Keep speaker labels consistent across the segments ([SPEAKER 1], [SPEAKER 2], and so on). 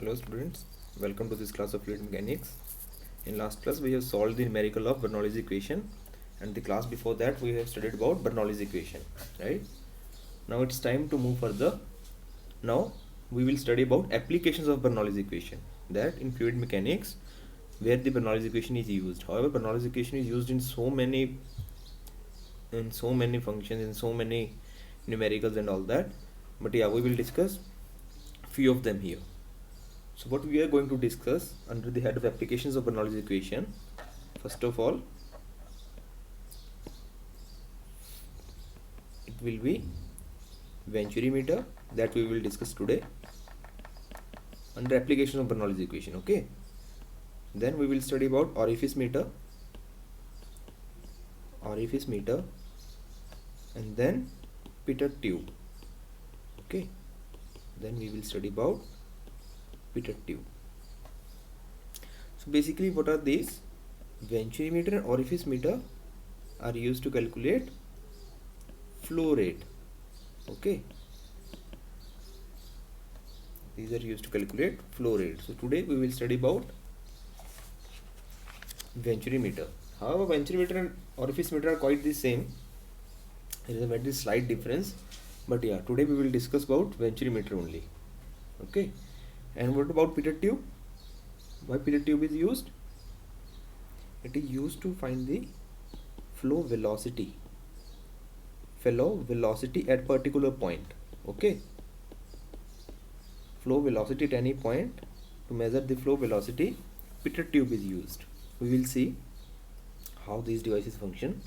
[SPEAKER 1] Hello students, welcome to this class of fluid mechanics. In last class we have solved the numerical of Bernoulli's equation, and the class before that we have studied about Bernoulli's equation, right? Now it's time to move further. Now we will study about applications of Bernoulli's equation, that in fluid mechanics where the Bernoulli's equation is used. However, Bernoulli's equation is used in so many functions, in so many numericals and all that, but yeah, we will discuss few of them here. So what we are going to discuss under the head of applications of Bernoulli's equation, first of all, it will be venturimeter that we will discuss today under application of Bernoulli's equation. Okay, then we will study about orifice meter, and then pitot tube. Okay, then we will study about pitot tube. So basically what are these? Venturimeter and orifice meter are used to calculate flow rate. Okay, these are used to calculate flow rate. So today we will study about venturimeter. However, venturimeter and orifice meter are quite the same. There is a very slight difference, but yeah, today we will discuss about venturimeter only. Okay, and what about pitot tube? Why pitot tube is used? It is used to find the flow velocity at particular point. Okay, flow velocity at any point. To measure the flow velocity, pitot tube is used. We will see how these devices function.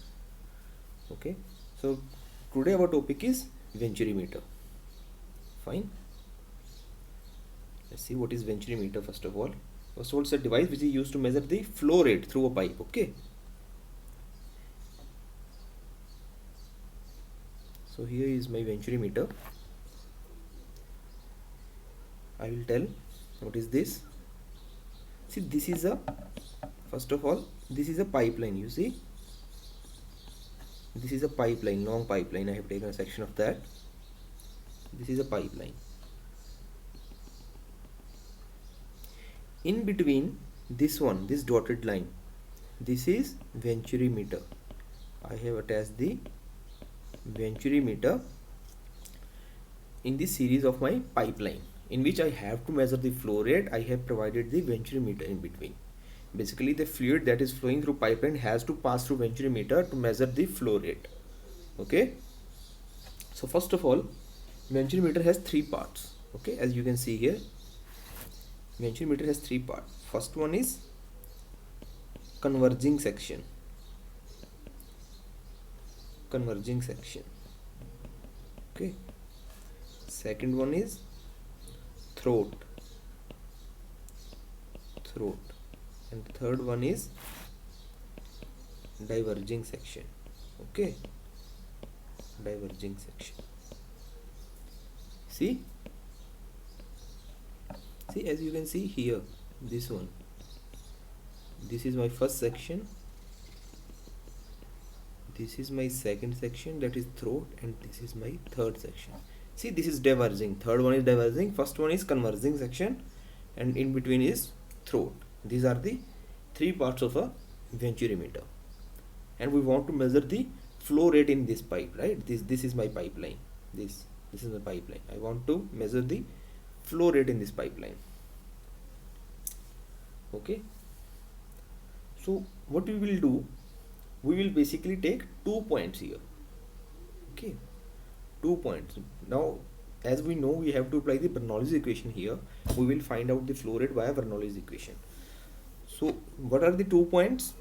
[SPEAKER 1] Okay, so today our topic is venturimeter. Fine, let's see what is venturimeter. First of all, it's a device which is used to measure the flow rate through a pipe. Okay, so here is my venturimeter. I will tell what is this. See, this is a, first of all, this is a pipeline. You see, this is a pipeline, long pipeline. I have taken a section of that. This is a pipeline. In between this one, this dotted line, this is venturimeter. I have attached the venturimeter in the series of my pipeline, in which I have to measure the flow rate. I have provided the venturimeter in between. Basically, the fluid that is flowing through pipeline has to pass through venturimeter to measure the flow rate. Okay, so first of all, venturimeter has three parts. Okay, as you can see here, venturimeter has three parts. First one is converging section. Okay, second one is throat, and third one is diverging section. Okay, diverging section. See, as you can see here, this one, this is my first section, this is my second section, that is throat, and this is my third section. See, this is diverging, third one is diverging, first one is converging section, and in between is throat. These are the three parts of a venturimeter, and we want to measure the flow rate in this pipe, right? This is my pipeline. This is my pipeline. I want to measure the flow rate in this pipeline. Okay, so what we will do, we will basically take 2 points here. Okay, 2 points. Now, as we know, we have to apply the Bernoulli's equation here. We will find out the flow rate via Bernoulli's equation. So what are the 2 points?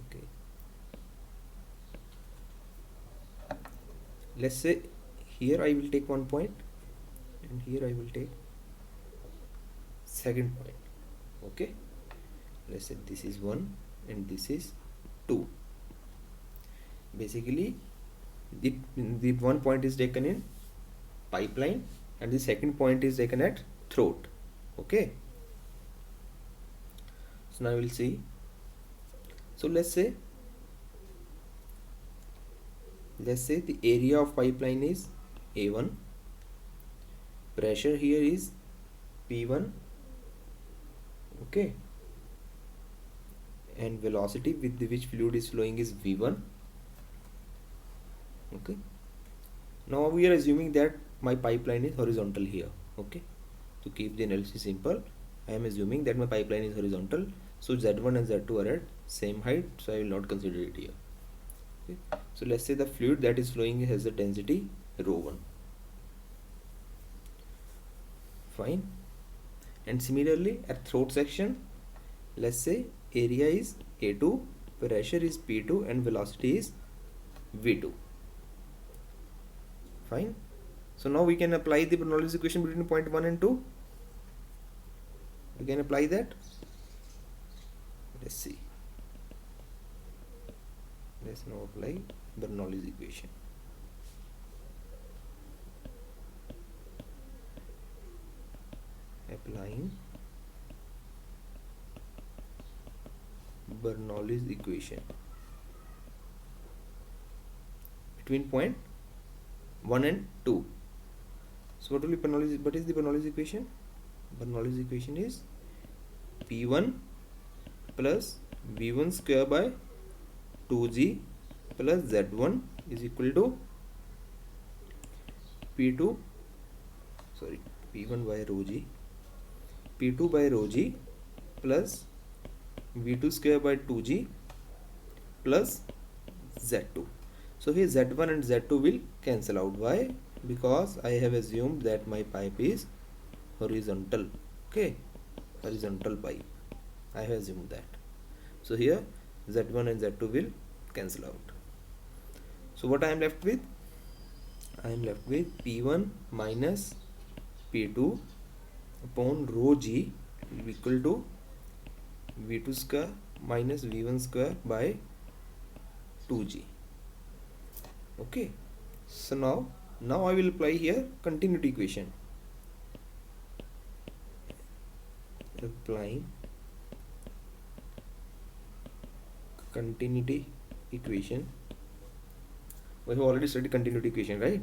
[SPEAKER 1] Okay, let's say here I will take 1 point, and here I will take second point. Okay, let's say this is 1 and this is 2. Basically, the 1 point is taken in pipeline, and the second point is taken at throat. Okay, so now we'll see. So let's say the area of pipeline is A1, pressure here is P1, okay, and velocity with which fluid is flowing is V1, okay. Now we are assuming that my pipeline is horizontal here, okay. To keep the analysis simple, I am assuming that my pipeline is horizontal, so Z1 and Z2 are at same height, so I will not consider it here, okay. So let's say the fluid that is flowing has the density ρ1, fine. And similarly at throat section, let's say area is A2, pressure is P2 and velocity is V2, fine. So now we can apply the Bernoulli's equation between point 1 and 2. We can apply that. Let's see. Let's now apply Bernoulli's equation. Applying Bernoulli's equation between point 1 and 2. So what is the Bernoulli's equation? Bernoulli's equation is P1 plus V1 square by 2G plus Z1 is equal to P1 by rho G, P2 by rho G plus V2 square by 2G plus Z2. So here Z1 and Z2 will cancel out. Why? Because I have assumed that my pipe is horizontal, okay, horizontal pipe. I have assumed that. So here Z1 and Z2 will cancel out. So what I am left with? I am left with P1 minus P2 upon rho G equal to V2 square minus V1 square by 2G. Okay. So now I will apply here continuity equation. Applying continuity equation. We have already studied continuity equation, right?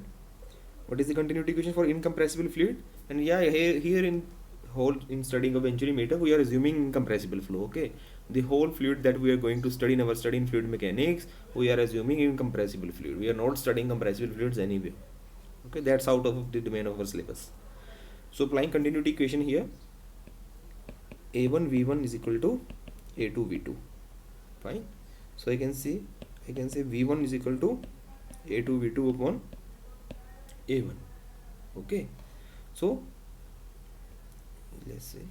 [SPEAKER 1] What is the continuity equation for incompressible fluid? And yeah, here in studying a Venturi meter, we are assuming incompressible flow, okay. The whole fluid that we are going to study in our study in fluid mechanics, we are assuming incompressible fluid. We are not studying compressible fluids anyway, okay. That's out of the domain of our syllabus. So applying continuity equation here, A1 V1 is equal to A2 V2, fine. So I can say V1 is equal to A2 V2 upon A1, okay. So let's say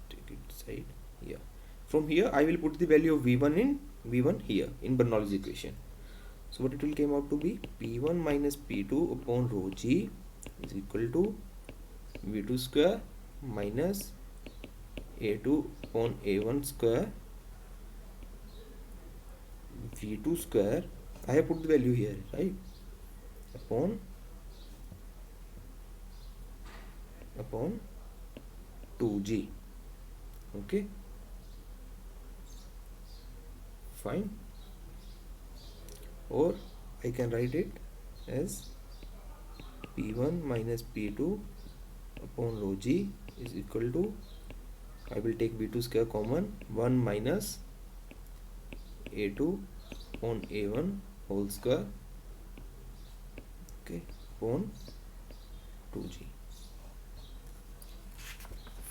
[SPEAKER 1] take it side here. From here I will put the value of V1 here in Bernoulli's equation. So what it will came out to be, P1 minus P2 upon rho G is equal to V2 square minus A2 upon A1 square V2 square, I have put the value here, right, upon 2G, okay, fine. Or I can write it as P1 minus P2 upon rho G is equal to, I will take V2 square common, 1 minus A2 upon A1 whole square, okay, upon 2G,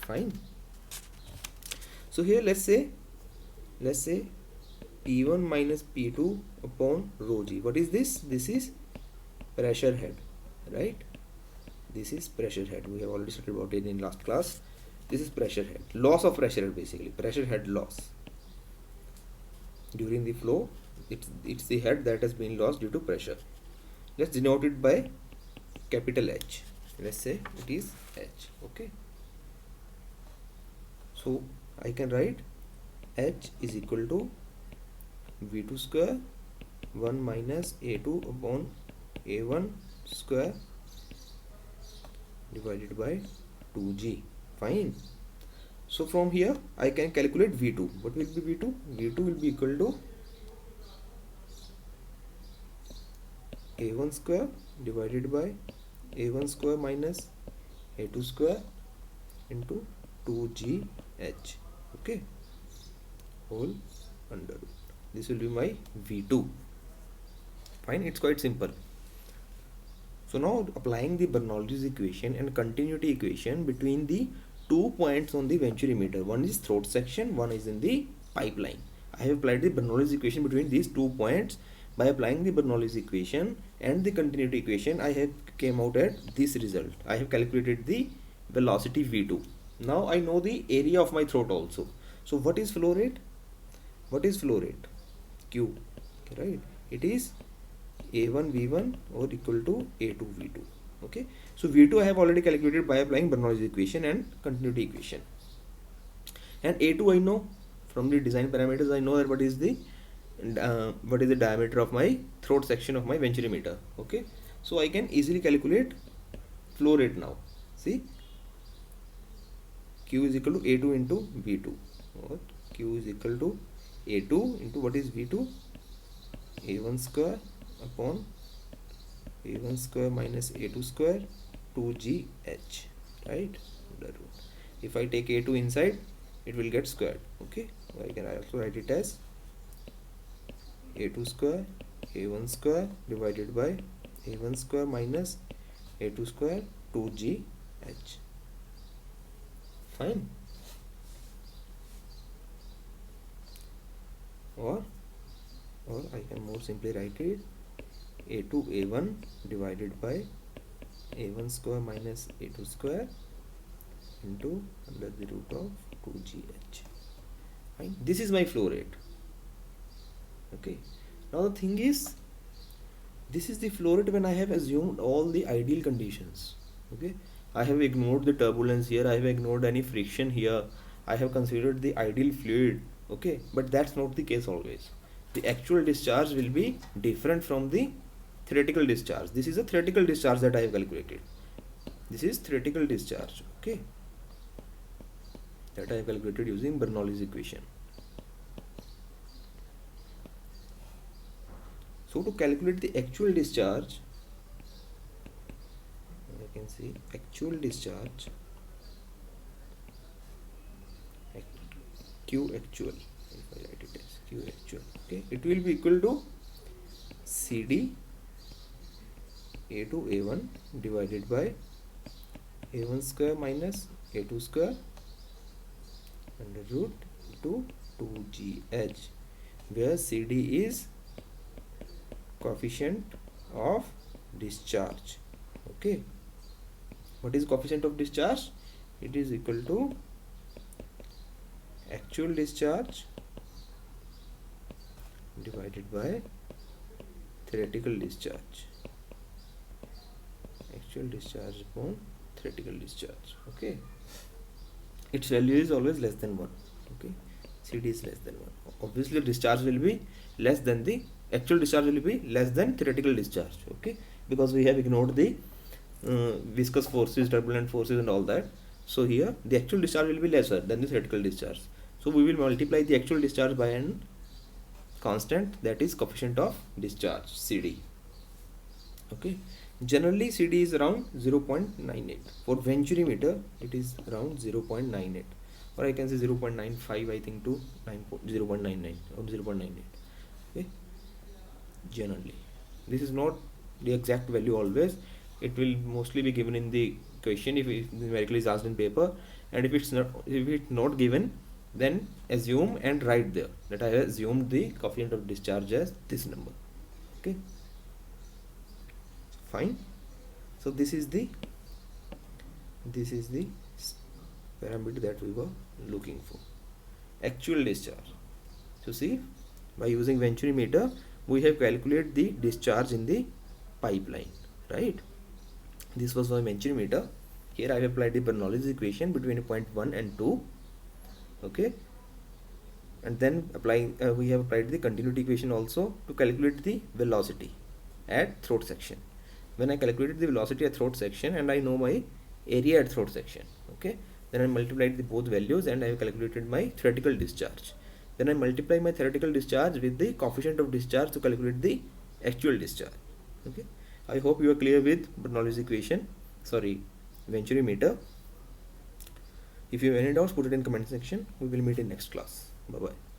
[SPEAKER 1] fine. So here let's say P1 minus P2 upon rho G. What is this? This is pressure head, right? This is pressure head. We have already studied about it in last class. This is pressure head. Loss of pressure head, basically. Pressure head loss. During the flow, it's the head that has been lost due to pressure. Let's denote it by capital H. Let's say it is H, okay. So I can write H is equal to V2 square 1 minus A2 upon A1 square divided by 2G, fine. So from here I can calculate V2. What will be V2? V2 will be equal to A1 square divided by A1 square minus A2 square into 2GH. Okay, whole under root. This will be my V2. Fine, it's quite simple. So now applying the Bernoulli's equation and continuity equation between the 2 points on the Venturi meter. One is throat section, one is in the pipeline. I have applied the Bernoulli's equation between these 2 points. By applying the Bernoulli's equation and the continuity equation, I have came out at this result. I have calculated the velocity V2. Now I know the area of my throat also. So what is flow rate? What is flow rate? Q, right? It is A1 V1 or equal to A2 V2. Okay, so V2 I have already calculated by applying Bernoulli's equation and continuity equation, and A2 I know from the design parameters. I know that what is the diameter of my throat section of my Venturi meter. Okay, so I can easily calculate flow rate now. See, Q is equal to A2 into V2, or Q is equal to A2 into what is V2? A1 square upon A1 square minus A2 square 2GH, right? If I take A2 inside, it will get squared. Okay, I can also write it as A2 square A1 square divided by A1 square minus A2 square 2GH. Fine. Or I can more simply write it A2 A1 divided by A1 square minus A2 square into under the root of 2GH. Fine. This is my flow rate. Okay, now the thing is, this is the flow rate when I have assumed all the ideal conditions. Okay, I have ignored the turbulence here, I have ignored any friction here, I have considered the ideal fluid. Okay, but that's not the case always. The actual discharge will be different from the theoretical discharge. This is a theoretical discharge that I have calculated. This is theoretical discharge. Okay, that I have calculated using Bernoulli's equation. So to calculate the actual discharge, I can see actual discharge, Q actual, if I write it as Q actual, okay, it will be equal to CD A2 A1 divided by A1 square minus A2 square under root to 2GH, where CD is coefficient of discharge. Okay, what is coefficient of discharge? It is equal to actual discharge divided by theoretical discharge. Actual discharge upon theoretical discharge. Okay, its value is always less than 1. Okay, CD is less than 1. Obviously discharge will be less than the actual discharge will be less than theoretical discharge. Okay, because we have ignored the viscous forces, turbulent forces and all that. So here the actual discharge will be lesser than the theoretical discharge. So we will multiply the actual discharge by an constant, that is coefficient of discharge, CD. Okay, generally CD is around 0.98. For Venturi meter it is around 0.98, or I can say 0.95, I think, to 0.99 or 0.98. Okay, generally this is not the exact value always. It will mostly be given in the question if it numerically is asked in paper, and if it's not given, then assume and write there that I have assumed the coefficient of discharge as this number. Okay, fine. So this is the parameter that we were looking for, actual discharge. So see, by using Venturi meter we have calculated the discharge in the pipeline, right? This was my Venturi meter. Here I have applied the Bernoulli's equation between point 1 and 2. Okay, and then we have applied the continuity equation also to calculate the velocity at throat section. When I calculated the velocity at throat section and I know my area at throat section, okay, then I multiplied the both values and I have calculated my theoretical discharge. Then I multiply my theoretical discharge with the coefficient of discharge to calculate the actual discharge. Okay, I hope you are clear with Bernoulli's equation, sorry, Venturi meter. If you have any doubts, put it in comment section. We will meet in next class. Bye bye.